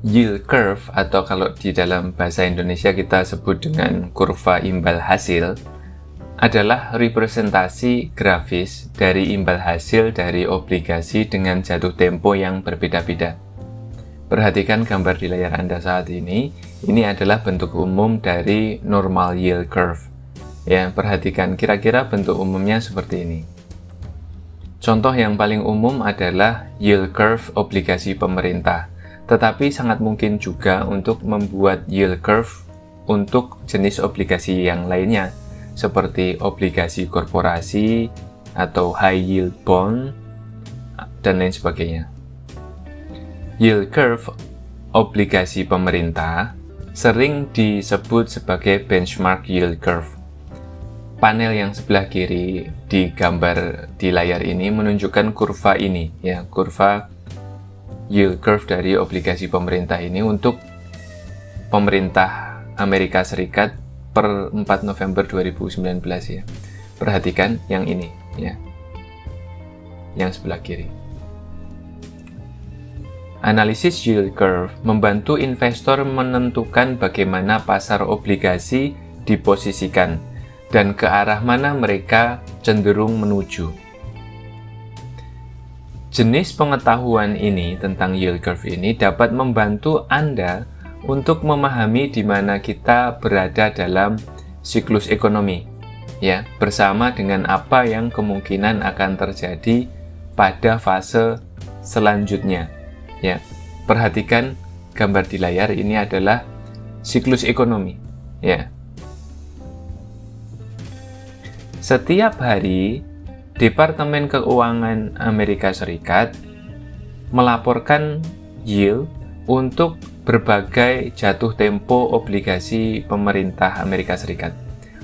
Yield curve, atau kalau di dalam bahasa Indonesia kita sebut dengan kurva imbal hasil, adalah representasi grafis dari imbal hasil dari obligasi dengan jatuh tempo yang berbeda-beda. Perhatikan gambar di layar Anda saat ini adalah bentuk umum dari normal yield curve. Ya, perhatikan kira-kira bentuk umumnya seperti ini. Contoh yang paling umum adalah yield curve obligasi pemerintah, tetapi sangat mungkin juga untuk membuat yield curve untuk jenis obligasi yang lainnya, seperti obligasi korporasi atau high yield bond, dan lain sebagainya. Yield curve obligasi pemerintah sering disebut sebagai benchmark yield curve. Panel yang sebelah kiri di gambar di layar ini menunjukkan kurva ini, ya, kurva yield curve dari obligasi pemerintah ini untuk pemerintah Amerika Serikat per 4 November 2019 ya. Perhatikan yang ini ya. Yang sebelah kiri. Analisis yield curve membantu investor menentukan bagaimana pasar obligasi diposisikan dan ke arah mana mereka cenderung menuju. Jenis pengetahuan ini tentang yield curve ini dapat membantu Anda untuk memahami di mana kita berada dalam siklus ekonomi, ya, bersama dengan apa yang kemungkinan akan terjadi pada fase selanjutnya. Ya, perhatikan gambar di layar ini adalah siklus ekonomi, ya. Setiap hari, Departemen Keuangan Amerika Serikat melaporkan yield untuk berbagai jatuh tempo obligasi pemerintah Amerika Serikat,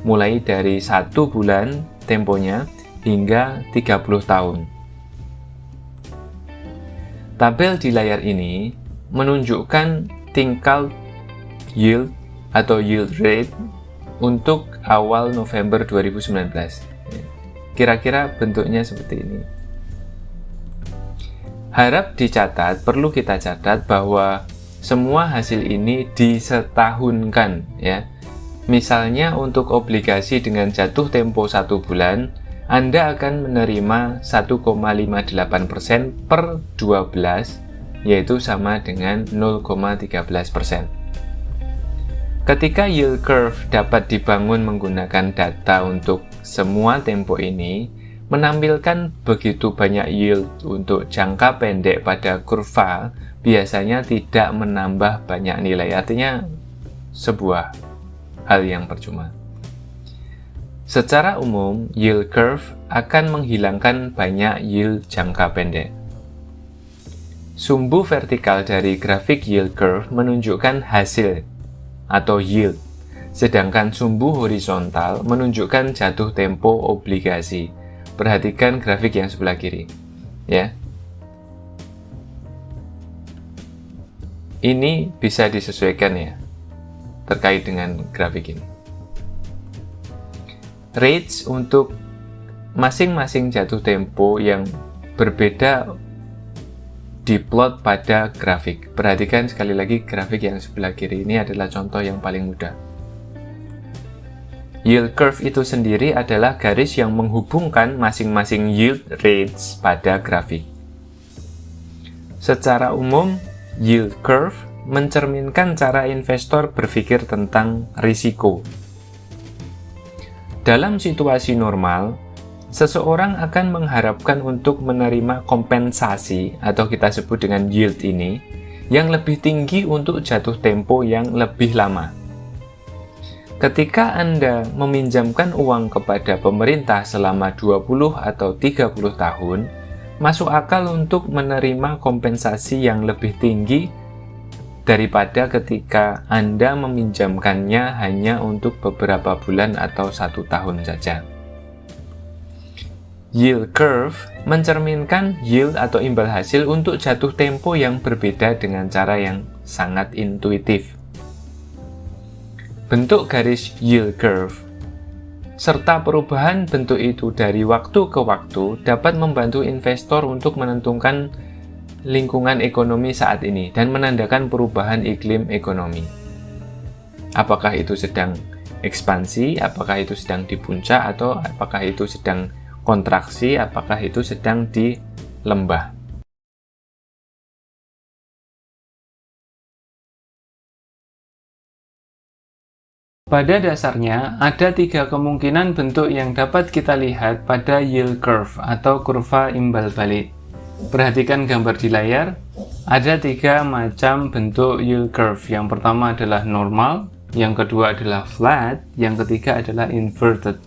mulai dari 1 bulan temponya hingga 30 tahun. Tabel di layar ini menunjukkan tingkat yield atau yield rate untuk awal November 2019. Kira-kira bentuknya seperti ini. Harap dicatat, perlu kita catat bahwa semua hasil ini disetahunkan ya. Misalnya untuk obligasi dengan jatuh tempo 1 bulan, Anda akan menerima 1,58% per 12, yaitu sama dengan 0,13%. Ketika yield curve dapat dibangun menggunakan data untuk semua tempo ini, menampilkan begitu banyak yield untuk jangka pendek pada kurva, biasanya tidak menambah banyak nilai, artinya sebuah hal yang percuma. Secara umum, yield curve akan menghilangkan banyak yield jangka pendek. Sumbu vertikal dari grafik yield curve menunjukkan hasil atau yield, sedangkan sumbu horizontal menunjukkan jatuh tempo obligasi. Perhatikan grafik yang sebelah kiri, ya. Ini bisa disesuaikan ya, terkait dengan grafik ini. Rates untuk masing-masing jatuh tempo yang berbeda diplot pada grafik. Perhatikan sekali lagi grafik yang sebelah kiri ini adalah contoh yang paling mudah. Yield curve itu sendiri adalah garis yang menghubungkan masing-masing yield rates pada grafik. Secara umum, yield curve mencerminkan cara investor berpikir tentang risiko. Dalam situasi normal, seseorang akan mengharapkan untuk menerima kompensasi atau kita sebut dengan yield ini yang lebih tinggi untuk jatuh tempo yang lebih lama. Ketika Anda meminjamkan uang kepada pemerintah selama 20 atau 30 tahun, masuk akal untuk menerima kompensasi yang lebih tinggi daripada ketika Anda meminjamkannya hanya untuk beberapa bulan atau 1 tahun saja. Yield curve mencerminkan yield atau imbal hasil untuk jatuh tempo yang berbeda dengan cara yang sangat intuitif. Bentuk garis yield curve serta perubahan bentuk itu dari waktu ke waktu dapat membantu investor untuk menentukan lingkungan ekonomi saat ini dan menandakan perubahan iklim ekonomi. Apakah itu sedang ekspansi, apakah itu sedang di puncak, atau apakah itu sedang kontraksi, apakah itu sedang di lembah. Pada dasarnya, ada 3 kemungkinan bentuk yang dapat kita lihat pada yield curve atau kurva imbal balik. Perhatikan gambar di layar, ada 3 macam bentuk yield curve. Yang pertama adalah normal, yang kedua adalah flat, yang ketiga adalah inverted.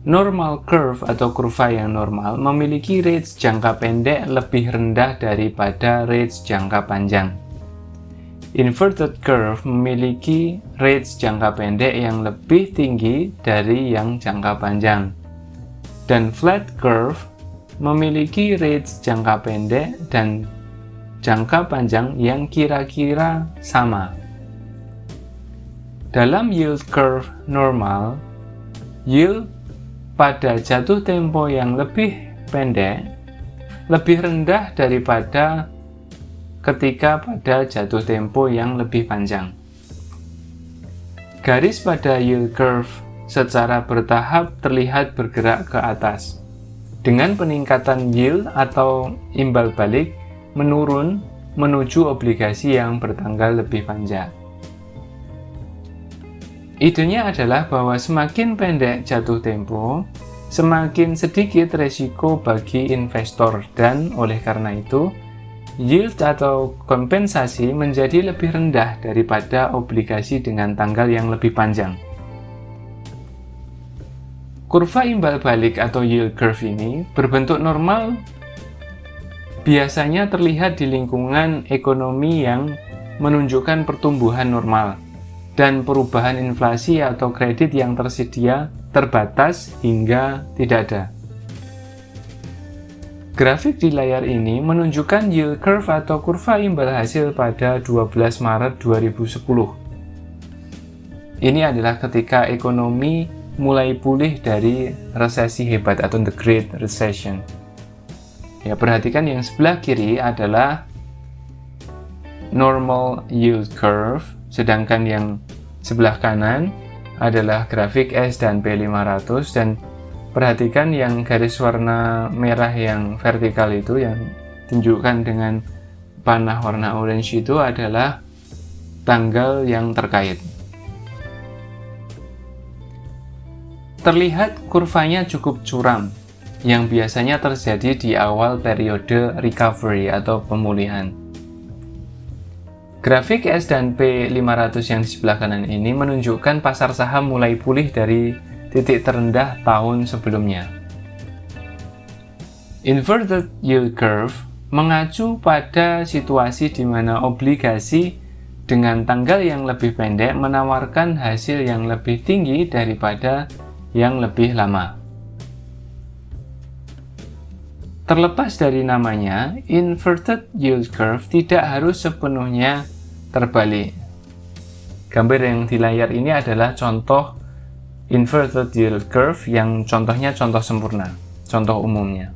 Normal curve atau kurva yang normal memiliki range jangka pendek lebih rendah daripada range jangka panjang. Inverted curve memiliki range jangka pendek yang lebih tinggi dari yang jangka panjang. Dan flat curve memiliki range jangka pendek dan jangka panjang yang kira-kira sama. Dalam yield curve normal, yield pada jatuh tempo yang lebih pendek lebih rendah daripada ketika pada jatuh tempo yang lebih panjang. Garis pada yield curve secara bertahap terlihat bergerak ke atas, dengan peningkatan yield atau imbal balik menurun menuju obligasi yang bertanggal lebih panjang. Idenya adalah bahwa semakin pendek jatuh tempo, semakin sedikit resiko bagi investor, dan oleh karena itu, yield atau kompensasi menjadi lebih rendah daripada obligasi dengan tanggal yang lebih panjang. Kurva imbal balik atau yield curve ini berbentuk normal biasanya terlihat di lingkungan ekonomi yang menunjukkan pertumbuhan normal dan perubahan inflasi atau kredit yang tersedia terbatas hingga tidak ada. Grafik di layar ini menunjukkan yield curve atau kurva imbal hasil pada 12 Maret 2010. Ini adalah ketika ekonomi mulai pulih dari resesi hebat atau the Great Recession. Ya, perhatikan yang sebelah kiri adalah normal yield curve, sedangkan yang sebelah kanan adalah grafik S dan P500, dan perhatikan yang garis warna merah yang vertikal itu yang ditunjukkan dengan panah warna orange itu adalah tanggal yang terkait. Terlihat kurvanya cukup curam, yang biasanya terjadi di awal periode recovery atau pemulihan. Grafik S dan P500 yang di sebelah kanan ini menunjukkan pasar saham mulai pulih dari titik terendah tahun sebelumnya. Inverted yield curve mengacu pada situasi di mana obligasi dengan tanggal yang lebih pendek menawarkan hasil yang lebih tinggi daripada yang lebih lama. Terlepas dari namanya, inverted yield curve tidak harus sepenuhnya terbalik. Gambar yang di layar ini adalah contoh inverted yield curve yang contohnya contoh sempurna, contoh umumnya.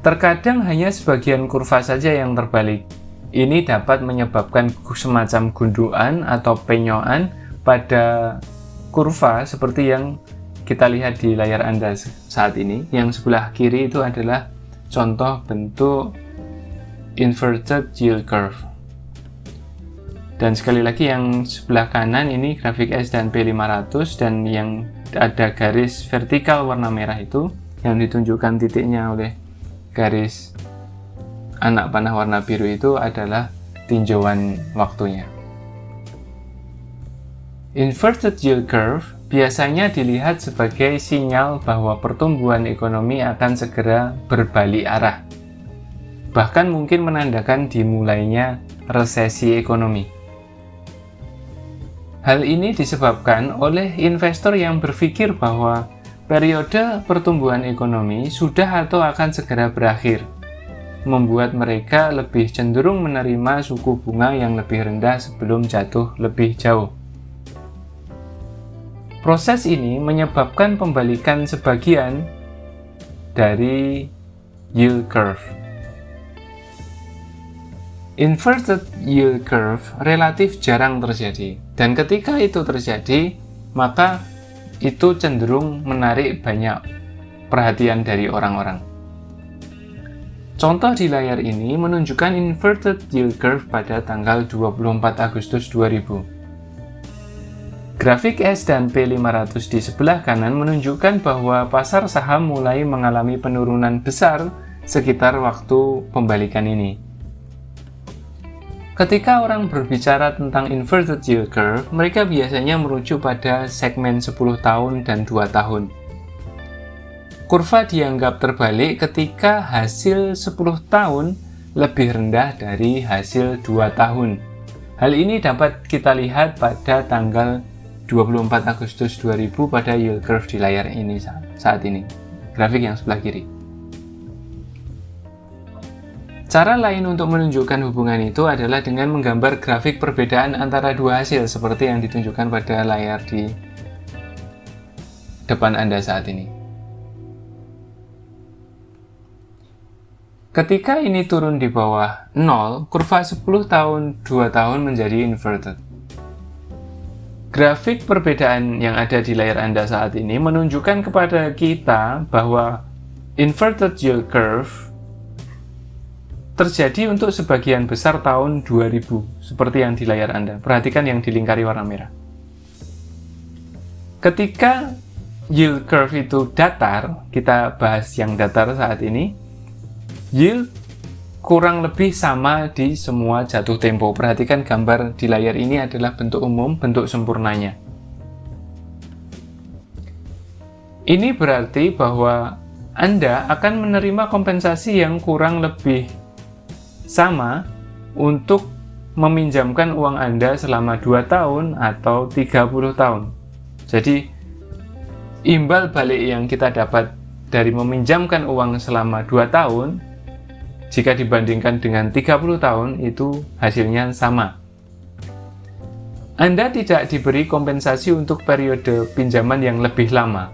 Terkadang hanya sebagian kurva saja yang terbalik. Ini dapat menyebabkan semacam gundukan atau penyoan pada kurva seperti yang kita lihat di layar Anda saat ini. Yang sebelah kiri itu adalah contoh bentuk inverted yield curve. Dan sekali lagi yang sebelah kanan ini grafik S dan P500, dan yang ada garis vertikal warna merah itu yang ditunjukkan titiknya oleh garis anak panah warna biru itu adalah tinjauan waktunya. Inverted yield curve biasanya dilihat sebagai sinyal bahwa pertumbuhan ekonomi akan segera berbalik arah, bahkan mungkin menandakan dimulainya resesi ekonomi. Hal ini disebabkan oleh investor yang berpikir bahwa periode pertumbuhan ekonomi sudah atau akan segera berakhir, membuat mereka lebih cenderung menerima suku bunga yang lebih rendah sebelum jatuh lebih jauh. Proses ini menyebabkan pembalikan sebagian dari yield curve. Inverted yield curve relatif jarang terjadi, dan ketika itu terjadi, maka itu cenderung menarik banyak perhatian dari orang-orang. Contoh di layar ini menunjukkan inverted yield curve pada tanggal 24 Agustus 2000. Grafik S dan P500 di sebelah kanan menunjukkan bahwa pasar saham mulai mengalami penurunan besar sekitar waktu pembalikan ini. Ketika orang berbicara tentang inverted yield curve, mereka biasanya merujuk pada segmen 10 tahun dan 2 tahun. Kurva dianggap terbalik ketika hasil 10 tahun lebih rendah dari hasil 2 tahun. Hal ini dapat kita lihat pada tanggal 24 Agustus 2000 pada yield curve di layar ini saat ini, grafik yang sebelah kiri. Cara lain untuk menunjukkan hubungan itu adalah dengan menggambar grafik perbedaan antara dua hasil seperti yang ditunjukkan pada layar di depan Anda saat ini. Ketika ini turun di bawah 0, kurva 10 tahun 2 tahun menjadi inverted. Grafik perbedaan yang ada di layar Anda saat ini menunjukkan kepada kita bahwa inverted yield curve terjadi untuk sebagian besar tahun 2000, seperti yang di layar Anda. Perhatikan yang dilingkari warna merah. Ketika yield curve itu datar, kita bahas yang datar saat ini, yield kurang lebih sama di semua jatuh tempo. Perhatikan gambar di layar ini adalah bentuk umum, bentuk sempurnanya. Ini berarti bahwa Anda akan menerima kompensasi yang kurang lebih sama untuk meminjamkan uang Anda selama 2 tahun atau 30 tahun. Jadi, imbal balik yang kita dapat dari meminjamkan uang selama 2 tahun, jika dibandingkan dengan 30 tahun, itu hasilnya sama. Anda tidak diberi kompensasi untuk periode pinjaman yang lebih lama,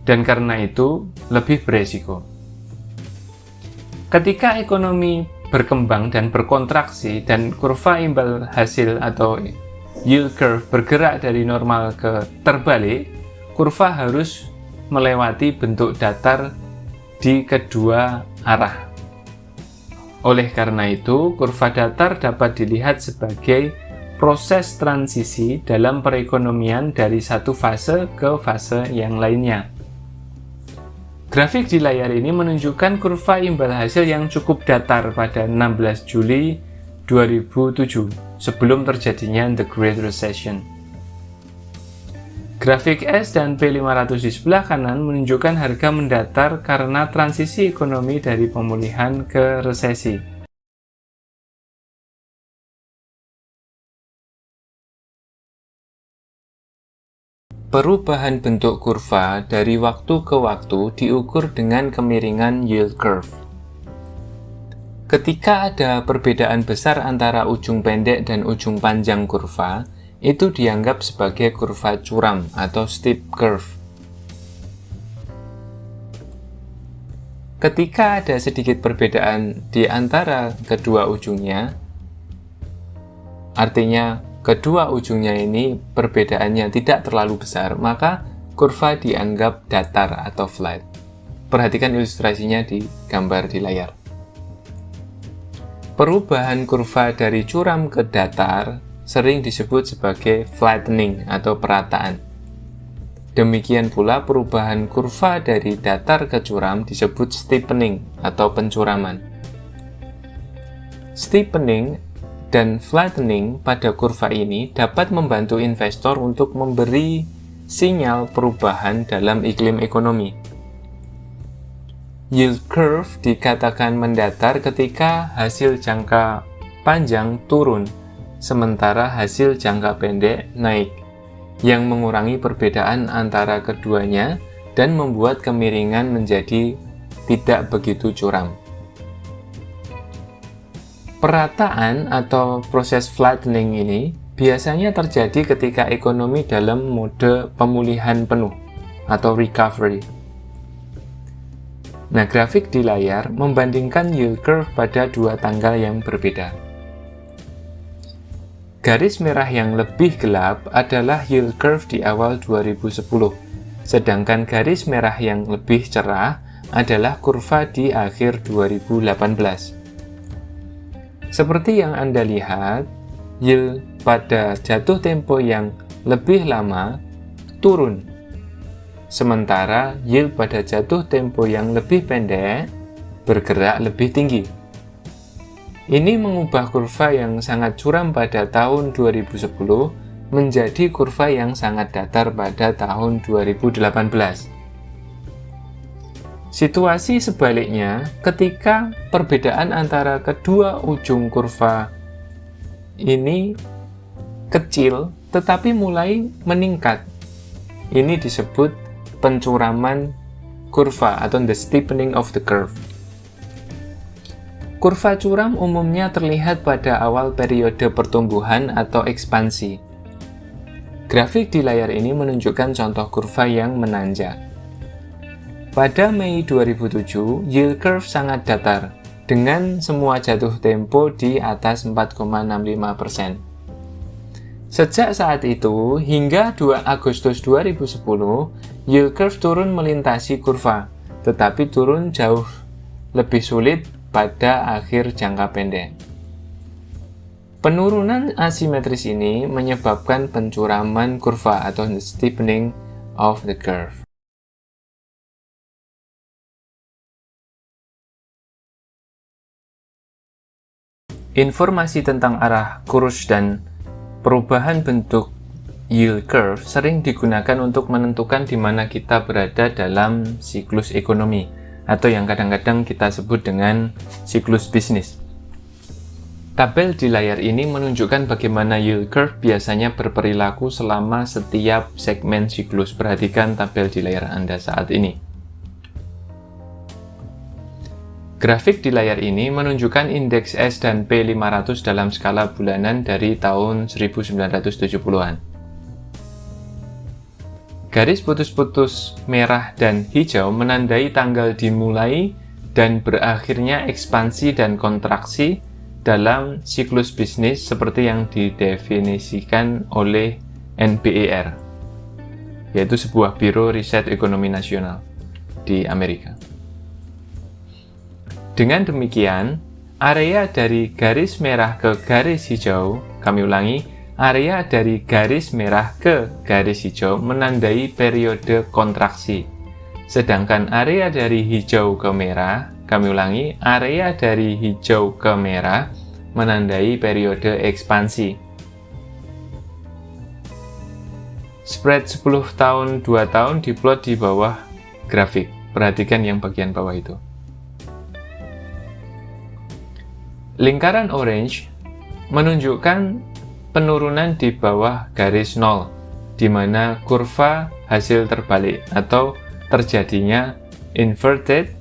dan karena itu lebih beresiko. Ketika ekonomi berkembang dan berkontraksi dan kurva imbal hasil atau yield curve bergerak dari normal ke terbalik, kurva harus melewati bentuk datar di kedua arah. Oleh karena itu, kurva datar dapat dilihat sebagai proses transisi dalam perekonomian dari satu fase ke fase yang lainnya. Grafik di layar ini menunjukkan kurva imbal hasil yang cukup datar pada 16 Juli 2007, sebelum terjadinya The Great Recession. Grafik S dan P500 di sebelah kanan menunjukkan harga mendatar karena transisi ekonomi dari pemulihan ke resesi. Perubahan bentuk kurva dari waktu ke waktu diukur dengan kemiringan yield curve. Ketika ada perbedaan besar antara ujung pendek dan ujung panjang kurva, itu dianggap sebagai kurva curam atau steep curve. Ketika ada sedikit perbedaan di antara kedua ujungnya, artinya kedua ujungnya ini perbedaannya tidak terlalu besar, maka kurva dianggap datar atau flat. Perhatikan ilustrasinya di gambar di layar. Perubahan kurva dari curam ke datar sering disebut sebagai flattening atau perataan. Demikian pula perubahan kurva dari datar ke curam disebut steepening atau pencuraman. Steepening dan flattening pada kurva ini dapat membantu investor untuk memberi sinyal perubahan dalam iklim ekonomi. Yield curve dikatakan mendatar ketika hasil jangka panjang turun, sementara hasil jangka pendek naik, yang mengurangi perbedaan antara keduanya dan membuat kemiringan menjadi tidak begitu curam. Perataan atau proses flattening ini biasanya terjadi ketika ekonomi dalam mode pemulihan penuh atau recovery. Nah, grafik di layar membandingkan yield curve pada dua tanggal yang berbeda. Garis merah yang lebih gelap adalah yield curve di awal 2010, sedangkan garis merah yang lebih cerah adalah kurva di akhir 2018. Seperti yang Anda lihat, yield pada jatuh tempo yang lebih lama turun, sementara yield pada jatuh tempo yang lebih pendek bergerak lebih tinggi. Ini mengubah kurva yang sangat curam pada tahun 2010 menjadi kurva yang sangat datar pada tahun 2018. Situasi sebaliknya ketika perbedaan antara kedua ujung kurva ini kecil tetapi mulai meningkat. Ini disebut pencuraman kurva atau the steepening of the curve. Kurva curam umumnya terlihat pada awal periode pertumbuhan atau ekspansi. Grafik di layar ini menunjukkan contoh kurva yang menanjak. Pada Mei 2007, yield curve sangat datar, dengan semua jatuh tempo di atas 4,65%. Sejak saat itu, hingga 2 Agustus 2010, yield curve turun melintasi kurva, tetapi turun jauh lebih sulit pada akhir jangka pendek. Penurunan asimetris ini menyebabkan pencuraman kurva atau the steepening of the curve. Informasi tentang arah kurs dan perubahan bentuk yield curve sering digunakan untuk menentukan di mana kita berada dalam siklus ekonomi, atau yang kadang-kadang kita sebut dengan siklus bisnis. Tabel di layar ini menunjukkan bagaimana yield curve biasanya berperilaku selama setiap segmen siklus. Perhatikan tabel di layar Anda saat ini. Grafik di layar ini menunjukkan indeks S dan P500 dalam skala bulanan dari tahun 1970-an. Garis putus-putus merah dan hijau menandai tanggal dimulai dan berakhirnya ekspansi dan kontraksi dalam siklus bisnis seperti yang didefinisikan oleh NBER, yaitu sebuah biro riset ekonomi nasional di Amerika. Dengan demikian, area dari garis merah ke garis hijau, kami ulangi, area dari garis merah ke garis hijau menandai periode kontraksi. Sedangkan area dari hijau ke merah, kami ulangi, area dari hijau ke merah menandai periode ekspansi. Spread 10 tahun 2 tahun diplot di bawah grafik. Perhatikan yang bagian bawah itu. Lingkaran orange menunjukkan penurunan di bawah garis 0, di mana kurva hasil terbalik atau terjadinya inverted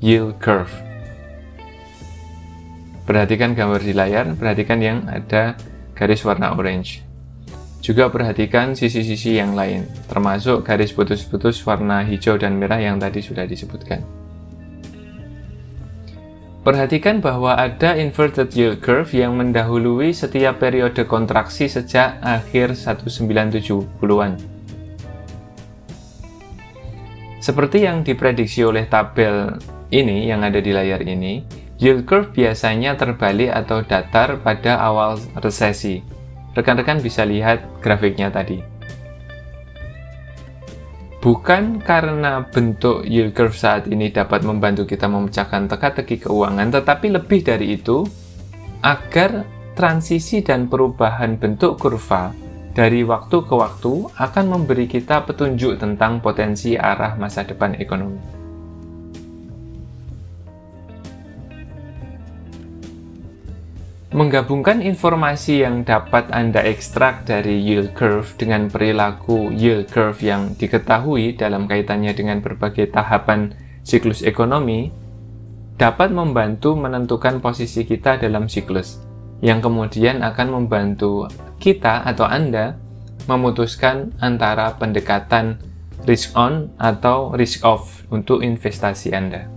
yield curve. Perhatikan gambar di layar, perhatikan yang ada garis warna orange. Juga perhatikan sisi-sisi yang lain, termasuk garis putus-putus warna hijau dan merah yang tadi sudah disebutkan. Perhatikan bahwa ada inverted yield curve yang mendahului setiap periode kontraksi sejak akhir 1970-an. Seperti yang diprediksi oleh tabel ini yang ada di layar ini, yield curve biasanya terbalik atau datar pada awal resesi. Rekan-rekan bisa lihat grafiknya tadi. Bukan karena bentuk yield curve saat ini dapat membantu kita memecahkan teka-teki keuangan, tetapi lebih dari itu, agar transisi dan perubahan bentuk kurva dari waktu ke waktu akan memberi kita petunjuk tentang potensi arah masa depan ekonomi. Menggabungkan informasi yang dapat Anda ekstrak dari yield curve dengan perilaku yield curve yang diketahui dalam kaitannya dengan berbagai tahapan siklus ekonomi dapat membantu menentukan posisi kita dalam siklus, yang kemudian akan membantu kita atau Anda memutuskan antara pendekatan risk on atau risk off untuk investasi Anda.